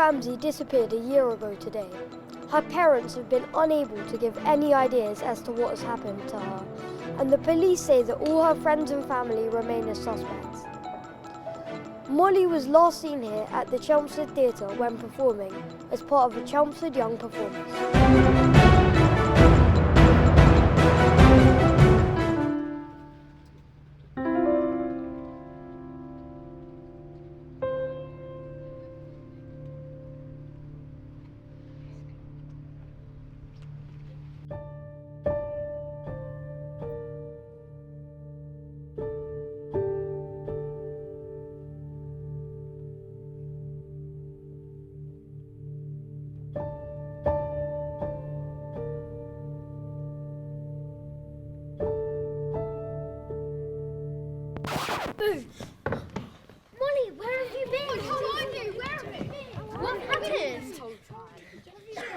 Ramsey disappeared a year ago today. Her parents have been unable to give any ideas as to what has happened to her, and the police say that all her friends and family remain as suspects. Molly was last seen here at the Chelmsford Theatre when performing as part of the Chelmsford Young Performers. Boo! Molly, where have you been? Where have you been? What happened?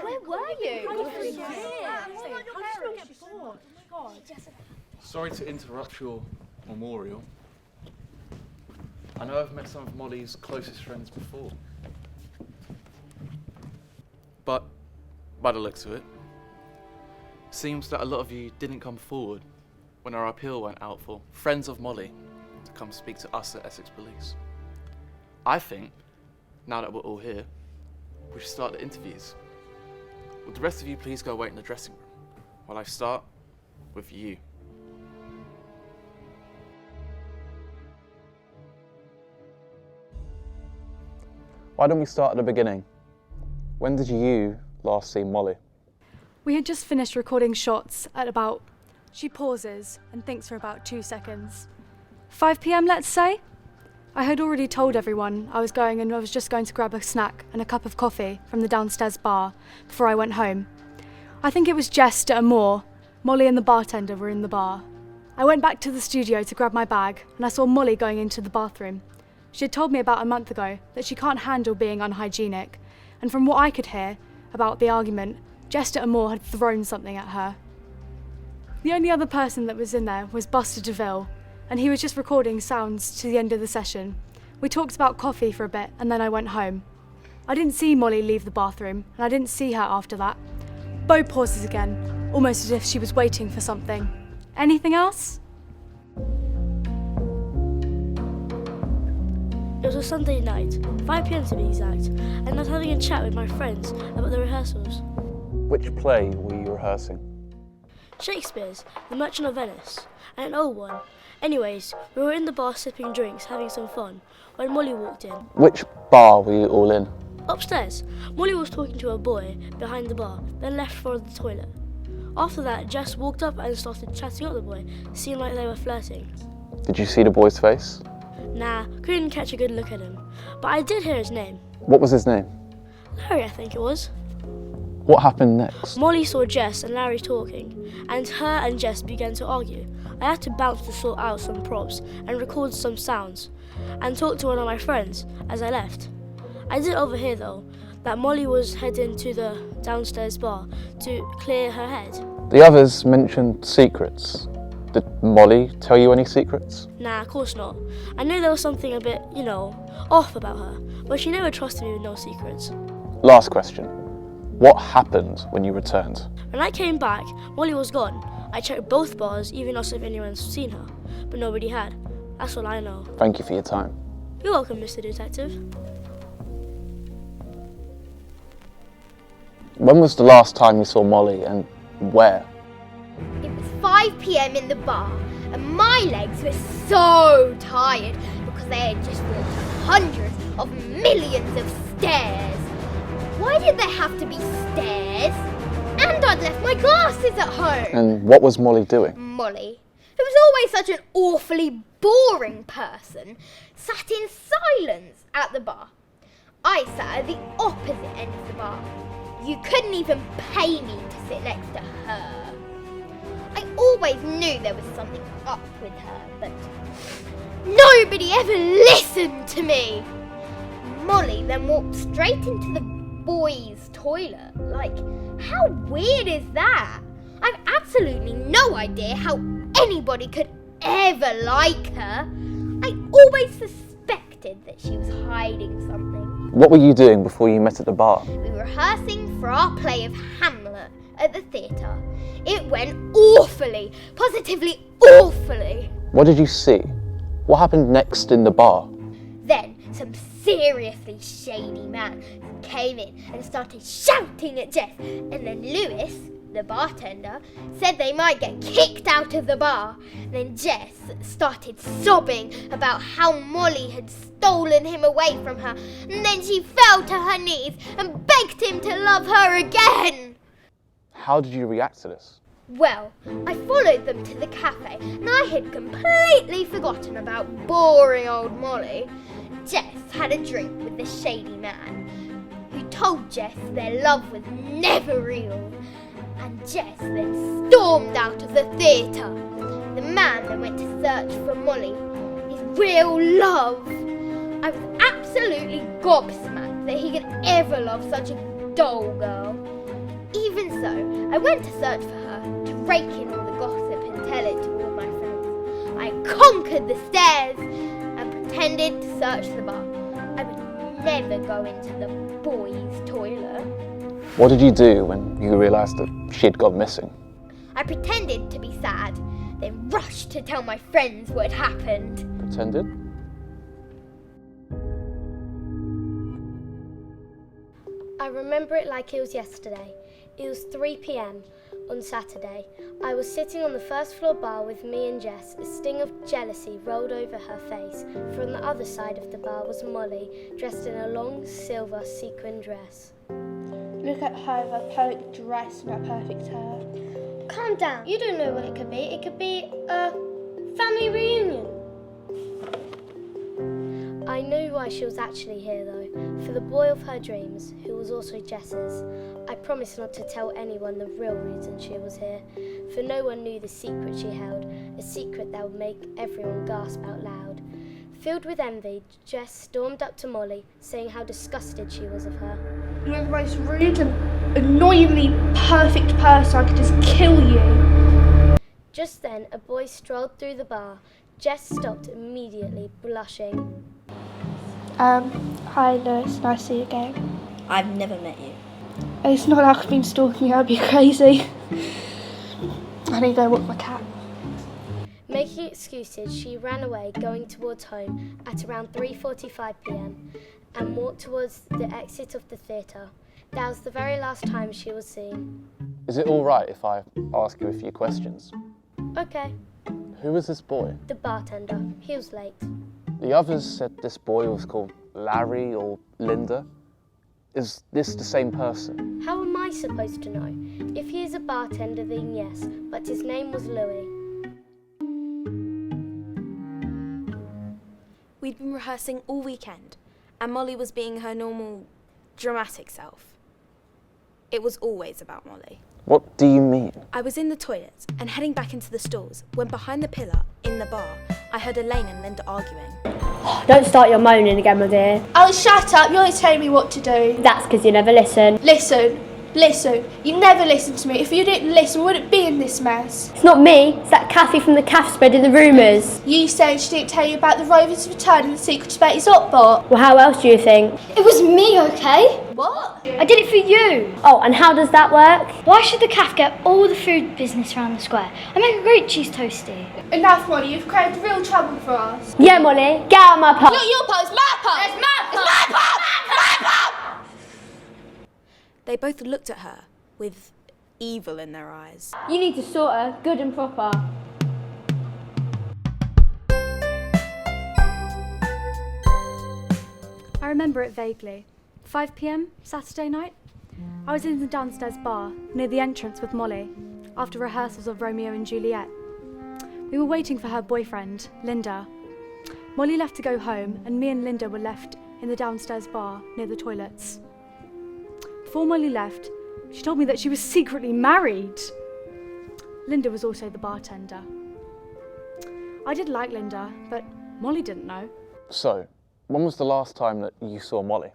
Where were you? Sorry to interrupt your memorial. I know I've met some of Molly's closest friends before. But, by the looks of it, seems that a lot of you didn't come forward when our appeal went out for friends of Molly to come speak to us at Essex Police. I think, now that we're all here, we should start the interviews. Would the rest of you please go wait in the dressing room while I start with you? Why don't we start at the beginning? When did you last see Molly? We had just finished recording shots at about... She pauses and thinks for about 2 seconds. 5 p.m, let's say? I had already told everyone I was going and I was just going to grab a snack and a cup of coffee from the downstairs bar before I went home. I think it was Jess at a Moore. Molly and the bartender were in the bar. I went back to the studio to grab my bag and I saw Molly going into the bathroom. She had told me about a month ago that she can't handle being unhygienic, and from what I could hear about the argument, Jess at Moore had thrown something at her. The only other person that was in there was Buster DeVille, and he was just recording sounds to the end of the session. We talked about coffee for a bit and then I went home. I didn't see Molly leave the bathroom and I didn't see her after that. Bo pauses again, almost as if she was waiting for something. Anything else? It was a Sunday night, 5 p.m. to be exact, and I was having a chat with my friends about the rehearsals. Which play were you rehearsing? Shakespeare's The Merchant of Venice, and an old one. Anyways, we were in the bar sipping drinks, having some fun, when Molly walked in. Which bar were you all in? Upstairs, Molly was talking to a boy behind the bar, then left for the toilet. After that, Jess walked up and started chatting up the boy, seemed like they were flirting. Did you see the boy's face? Nah, couldn't catch a good look at him, but I did hear his name. What was his name? Larry, I think it was. What happened next? Molly saw Jess and Larry talking, and her and Jess began to argue. I had to bounce to sort out some props and record some sounds, and talk to one of my friends as I left. I did overhear though, that Molly was heading to the downstairs bar to clear her head. The others mentioned secrets. Did Molly tell you any secrets? Nah, of course not. I knew there was something a bit, off about her, but she never trusted me with no secrets. Last question. What happened when you returned? When I came back, Molly was gone. I checked both bars, even asked if anyone's seen her, but nobody had. That's all I know. Thank you for your time. You're welcome, Mr. Detective. When was the last time you saw Molly and where? It was 5 p.m. in the bar, and my legs were so tired because they had just walked hundreds of millions of stairs. Why did there have to be stairs? And I'd left my glasses at home. And what was Molly doing? Molly, who was always such an awfully boring person, sat in silence at the bar. I sat at the opposite end of the bar. You couldn't even pay me to sit next to her. I always knew there was something up with her, but nobody ever listened to me. Molly then walked straight into the boys' toilet. Like, how weird is that? I've absolutely no idea how anybody could ever like her. I always suspected that she was hiding something. What were you doing before you met at the bar? We were rehearsing for our play of Hamlet at the theatre. It went awfully, positively awfully. What did you see? What happened next in the bar? Then some seriously shady man came in and started shouting at Jess, and then Lewis, the bartender, said they might get kicked out of the bar. Then Jess started sobbing about how Molly had stolen him away from her, and then she fell to her knees and begged him to love her again. How did you react to this? Well, I followed them to the cafe, and I had completely forgotten about boring old Molly. Jess had a drink with the shady man, who told Jess their love was never real. And Jess then stormed out of the theatre. The man then went to search for Molly, his real love. I was absolutely gobsmacked that he could ever love such a dull girl. Even so, I went to search for her, to rake in all the gossip and tell it to all my friends. I conquered the stairs and pretended to search the bar. I would never go into the boys' toilet. What did you do when you realised that she'd gone missing? I pretended to be sad, then rushed to tell my friends what had happened. Pretended? I remember it like it was yesterday. It was 3 p.m. on Saturday. I was sitting on the first floor bar with me and Jess. A sting of jealousy rolled over her face. From the other side of the bar was Molly, dressed in a long silver sequin dress. Look at her with her perfect dress and her perfect hair. Calm down. You don't know what it could be. It could be a family reunion. I knew why she was actually here though, for the boy of her dreams, who was also Jess's. I promised not to tell anyone the real reason she was here, for no one knew the secret she held, a secret that would make everyone gasp out loud. Filled with envy, Jess stormed up to Molly, saying how disgusted she was of her. You're the most rude and annoyingly perfect person. I could just kill you. Just then, a boy strolled through the bar. Jess stopped immediately, blushing. Hi Lewis, nice to see you again. I've never met you. It's not like I've been stalking you, I'd be crazy. I need to go walk my cat. Making excuses, she ran away, going towards home at around 3:45 p.m. and walked towards the exit of the theatre. That was the very last time she was seen. Is it all right if I ask you a few questions? Okay, Who was this boy? the bartender. He was late. The others said this boy was called Larry or Linda. Is this the same person? How am I supposed to know? If he is a bartender, then yes, but his name was Louis. We'd been rehearsing all weekend, and Molly was being her normal, dramatic self. It was always about Molly. What do you mean? I was in the toilet and heading back into the stalls when behind the pillar, in the bar, I heard Elaine and Linda arguing. Don't start your moaning again, my dear. Oh, shut up. You're always telling me what to do. That's because you never listen. Listen. You never listened to me. If you didn't listen, we wouldn't be in this mess. It's not me, it's that Kathy from the cafe spreading the rumours. You said she didn't tell you about the Rover's return and the secrets about his hotbot. Well, how else do you think? It was me, okay? What? I did it for you. Oh, and how does that work? Why should the calf get all the food business around the square? I make a great cheese toasty. Enough, Molly. You've created real trouble for us. Yeah, Molly, get out of my pub. Not your part, it's my part. It's my part. It's my part. My part. They both looked at her with evil in their eyes. You need to sort her, good and proper. I remember it vaguely. 5 p.m, Saturday night. I was in the downstairs bar, near the entrance with Molly, after rehearsals of Romeo and Juliet. We were waiting for her boyfriend, Linda. Molly left to go home, and me and Linda were left in the downstairs bar, near the toilets. Before Molly left, she told me that she was secretly married. Linda was also the bartender. I did like Linda, but Molly didn't know. So, when was the last time that you saw Molly?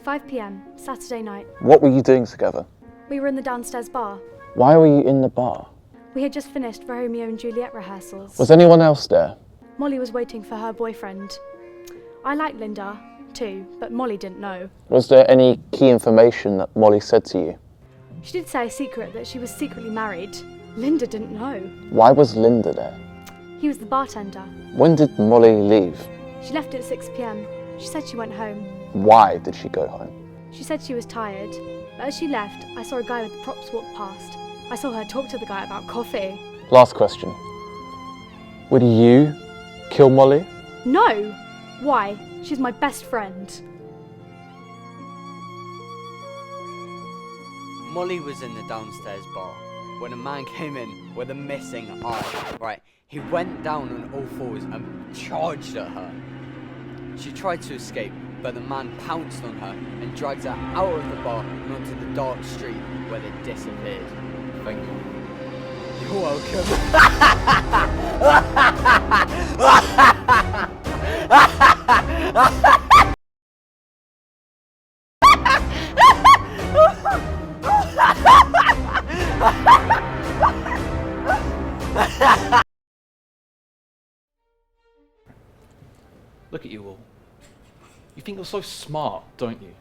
5 p.m, Saturday night. What were you doing together? We were in the downstairs bar. Why were you in the bar? We had just finished Romeo and Juliet rehearsals. Was anyone else there? Molly was waiting for her boyfriend. I liked Linda, too, but Molly didn't know. Was there any key information that Molly said to you? She did say a secret that she was secretly married. Linda didn't know. Why was Linda there? He was the bartender. When did Molly leave? She left at 6 p.m. She said she went home. Why did she go home? She said she was tired, but as she left, I saw a guy with props walk past. I saw her talk to the guy about coffee. Last question. Would you kill Molly? No! Why? She's my best friend. Molly was in the downstairs bar when a man came in with a missing eye, right? He went down on all fours and charged at her. She tried to escape, but the man pounced on her and dragged her out of the bar and onto the dark street where they disappeared. Thank you. You're welcome. Look at you all. You think you're so smart, don't you?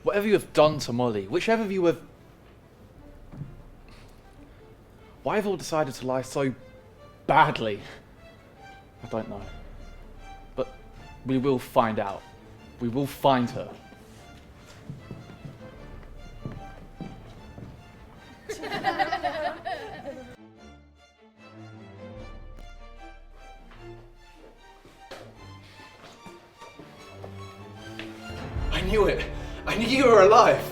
Whatever you have done to Molly, whichever of you have... Why have you all decided to lie so badly? I don't know. But we will find out. We will find her. I knew it. I knew you were alive.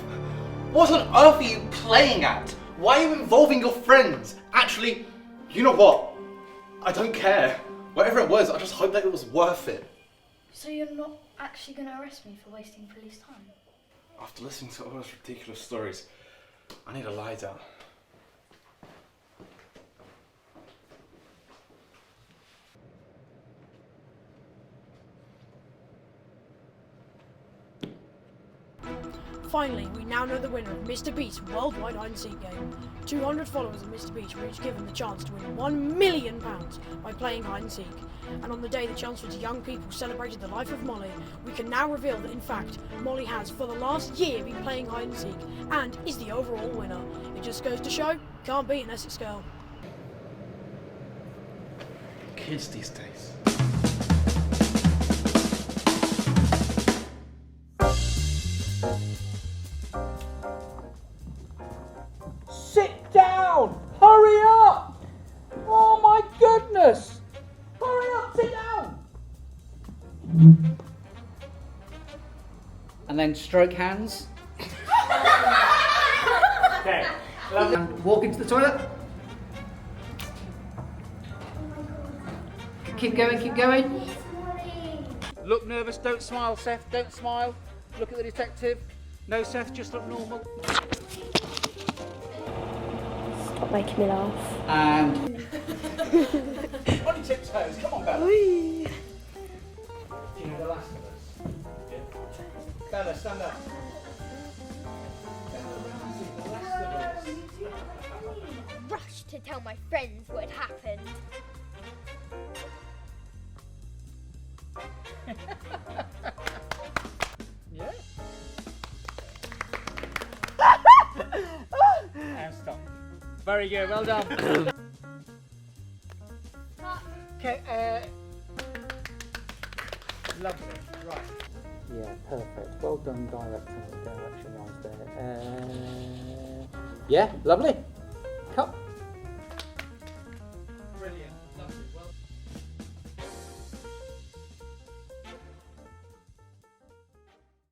What on earth are you playing at? Why are you involving your friends? Actually, you know what? I don't care. Whatever it was, I just hope that it was worth it. So you're not actually going to arrest me for wasting police time? After listening to all those ridiculous stories, I need to lie down. Finally, we now know the winner of Mr. Beast's worldwide hide-and-seek game. 200 followers of Mr. Beast were each given the chance to win £1 million by playing hide-and-seek. And on the day that Chelmsford's young people celebrated the life of Molly, we can now reveal that in fact, Molly has for the last year been playing hide-and-seek and is the overall winner. It just goes to show, can't beat an Essex girl. Kids these days. Sit down! Hurry up! Oh my goodness! Hurry up, sit down! And then stroke hands. Okay. And walk into the toilet. Keep going, keep going. Look nervous, don't smile, Seth, don't smile. Look at the detective. No, Seth, just look normal. Stop making me laugh. And on your tiptoes, come on, Bella. Do you know The Last of Us? Yeah. Bella, stand up. Bella Ramsey, The Last of Us. Rushed to tell my friends what had happened. Yeah. And stop. Very good, well done. Okay, lovely, right. Yeah, perfect. Well done directing and direction-wise there. Yeah, lovely.